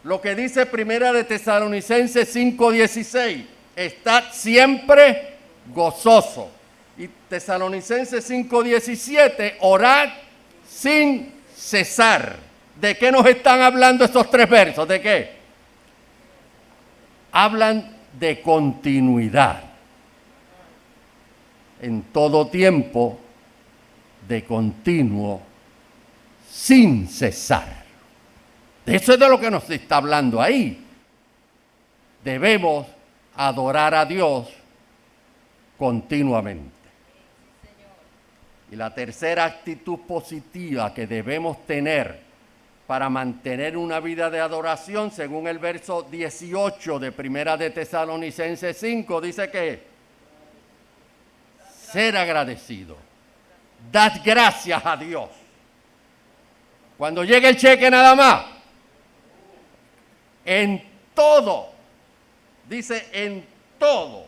S2: Lo que dice Primera de Tesalonicenses 5:16, estad siempre gozoso. Y Tesalonicenses 5:17, orad sin cesar. ¿De qué nos están hablando estos tres versos? ¿De qué? Hablan de continuidad. En todo tiempo, de continuo, sin cesar. De eso es de lo que nos está hablando ahí. Debemos adorar a Dios continuamente. Y la tercera actitud positiva que debemos tener para mantener una vida de adoración, según el verso 18 de Primera de Tesalonicenses 5, dice que ser agradecido. Dad gracias a Dios. Cuando llegue el cheque nada más, en todo, dice en todo.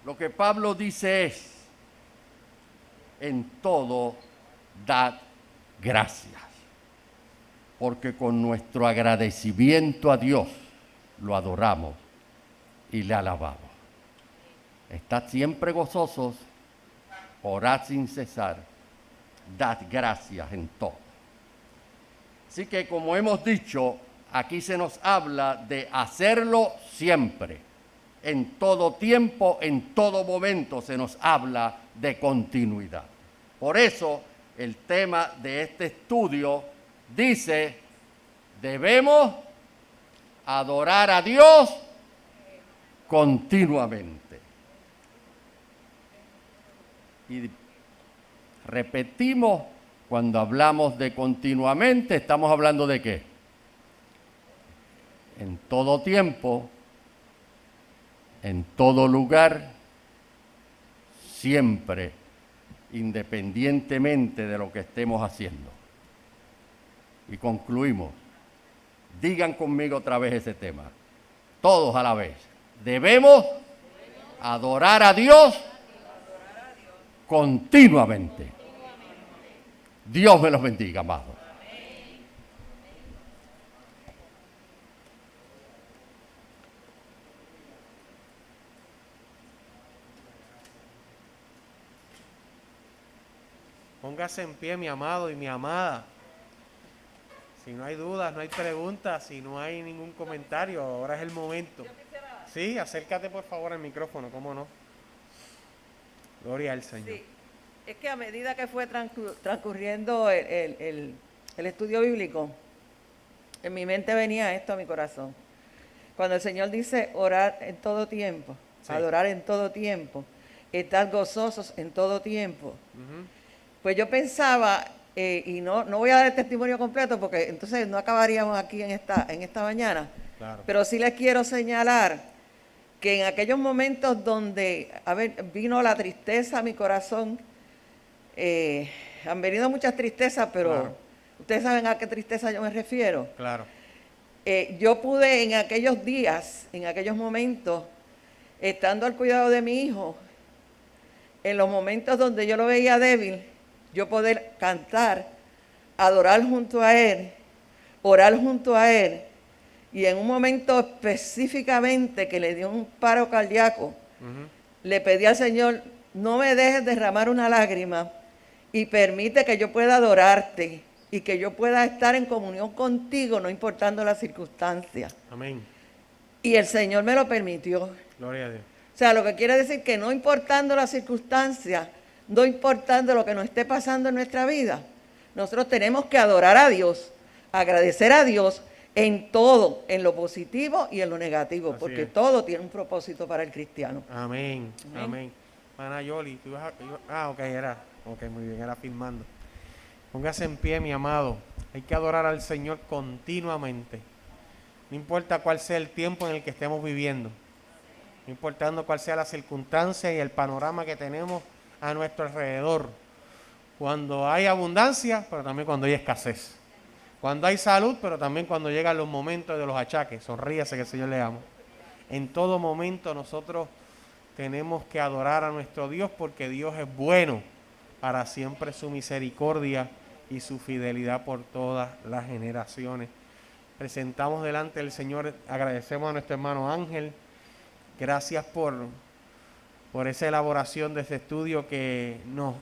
S2: Lo que Pablo dice es, en todo dad gracias, porque con nuestro agradecimiento a Dios lo adoramos y le alabamos. Estad siempre gozosos, orad sin cesar, dad gracias en todo. Así que, como hemos dicho, aquí se nos habla de hacerlo siempre, en todo tiempo, en todo momento se nos habla de continuidad. Por eso, el tema de este estudio dice, debemos adorar a Dios continuamente. Y repetimos, cuando hablamos de continuamente, ¿estamos hablando de qué? En todo tiempo, en todo lugar, siempre, independientemente de lo que estemos haciendo. Y concluimos. Digan conmigo otra vez ese tema. Todos a la vez. Debemos adorar a Dios continuamente. Dios me los bendiga, amados.
S1: Póngase en pie, mi amado y mi amada. Si no hay dudas, no hay preguntas, si no hay ningún comentario, ahora es el momento. Sí, acércate por favor al micrófono, ¿cómo no? Gloria al Señor.
S7: Sí, es que a medida que fue transcurriendo el estudio bíblico, en mi mente venía esto a mi corazón. Cuando el Señor dice orar en todo tiempo, sí, adorar en todo tiempo, estar gozosos en todo tiempo, pues yo pensaba, y no voy a dar el testimonio completo porque entonces no acabaríamos aquí en esta mañana, claro, pero sí les quiero señalar que en aquellos momentos donde vino la tristeza a mi corazón, han venido muchas tristezas, pero claro, ustedes saben a qué tristeza yo me refiero. Claro. Yo pude en aquellos días, en aquellos momentos, estando al cuidado de mi hijo, en los momentos donde yo lo veía débil, yo poder cantar, adorar junto a él, orar junto a él, y en un momento específicamente que le dio un paro cardíaco, le pedí al Señor, no me dejes derramar una lágrima y permite que yo pueda adorarte y que yo pueda estar en comunión contigo, no importando las circunstancias. Amén. Y el Señor me lo permitió. Gloria a Dios. O sea, lo que quiere decir que no importando las circunstancias, no importando lo que nos esté pasando en nuestra vida, nosotros tenemos que adorar a Dios, agradecer a Dios en todo, en lo positivo y en lo negativo, así porque es, todo tiene un propósito para el cristiano. Amén, amén. Amén. Mana Yoli, ¿tú ibas a...? Ok, muy bien, era filmando. Póngase en pie, mi amado. Hay que adorar al Señor continuamente. No importa cuál sea el tiempo en el que estemos viviendo. No importando cuál sea la circunstancia y el panorama que tenemos a nuestro alrededor. Cuando hay abundancia, pero también cuando hay escasez. Cuando hay salud, pero también cuando llegan los momentos de los achaques. Sonríase que el Señor le ama. En todo momento nosotros tenemos que adorar a nuestro Dios porque Dios es bueno. Para siempre su misericordia y su fidelidad por todas las generaciones. Presentamos delante del Señor, agradecemos a nuestro hermano Ángel. Gracias por esa elaboración de este estudio que nos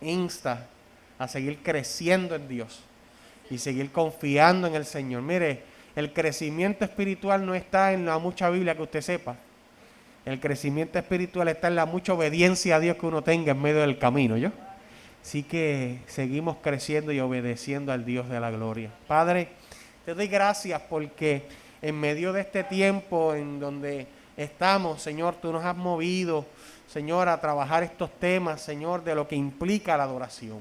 S7: insta a seguir creciendo en Dios y seguir confiando en el Señor. Mire, el crecimiento espiritual no está en la mucha Biblia que usted sepa. El crecimiento espiritual está en la mucha obediencia a Dios que uno tenga en medio del camino, ¿yo? Así que seguimos creciendo y obedeciendo al Dios de la gloria. Padre, te doy gracias porque en medio de este tiempo en donde estamos, Señor, tú nos has movido, Señor, a trabajar estos temas, Señor, de lo que implica la adoración,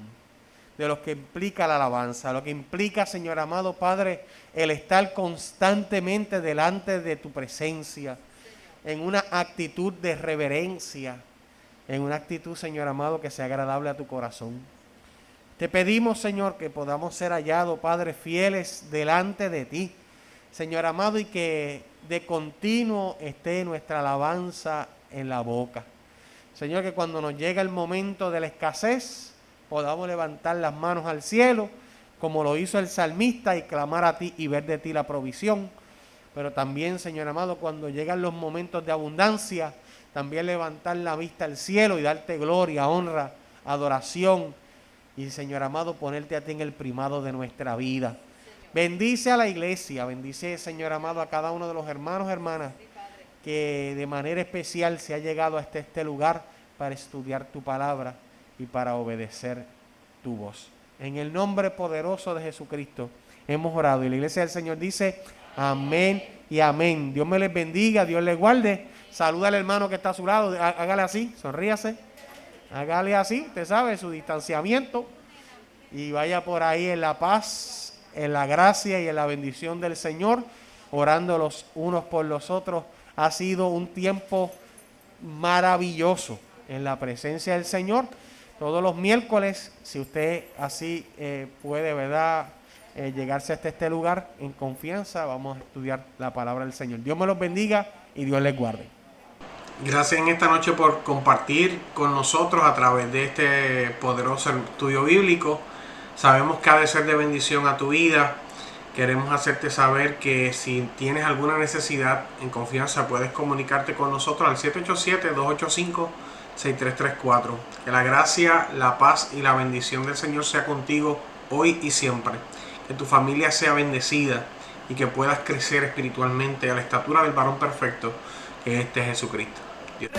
S7: de lo que implica la alabanza, lo que implica, Señor amado Padre, el estar constantemente delante de tu presencia, en una actitud de reverencia, en una actitud, Señor amado, que sea agradable a tu corazón. Te pedimos, Señor, que podamos ser hallados, Padre, fieles delante de ti, Señor amado, y que de continuo esté nuestra alabanza en la boca. Señor, que cuando nos llega el momento de la escasez, podamos levantar las manos al cielo, como lo hizo el salmista, y clamar a ti y ver de ti la provisión. Pero también, Señor amado, cuando llegan los momentos de abundancia, también levantar la vista al cielo y darte gloria, honra, adoración. Y, Señor amado, ponerte a ti en el primado de nuestra vida. Bendice a la iglesia, bendice, Señor amado, a cada uno de los hermanos, hermanas, que de manera especial se ha llegado hasta este lugar para estudiar tu palabra y para obedecer tu voz. En el nombre poderoso de Jesucristo hemos orado. Y la iglesia del Señor dice, amén y amén. Dios me les bendiga, Dios les guarde. Saluda al hermano que está a su lado, hágale así, sonríase, hágale así, usted sabe, su distanciamiento, y vaya por ahí en la paz, en la gracia y en la bendición del Señor, orando los unos por los otros. Ha sido un tiempo maravilloso en la presencia del Señor. Todos los miércoles, si usted así puede, ¿verdad?, llegarse hasta este lugar en confianza, vamos a estudiar la palabra del Señor. Dios me los bendiga y Dios les guarde.
S1: Gracias en esta noche por compartir con nosotros a través de este poderoso estudio bíblico. Sabemos que ha de ser de bendición a tu vida queremos hacerte saber que si tienes alguna necesidad, en confianza puedes comunicarte con nosotros al 787-285-6334. Que la gracia, la paz y la bendición del Señor sea contigo hoy y siempre. Que tu familia sea bendecida y que puedas crecer espiritualmente a la estatura del varón perfecto que es Jesucristo. Dios.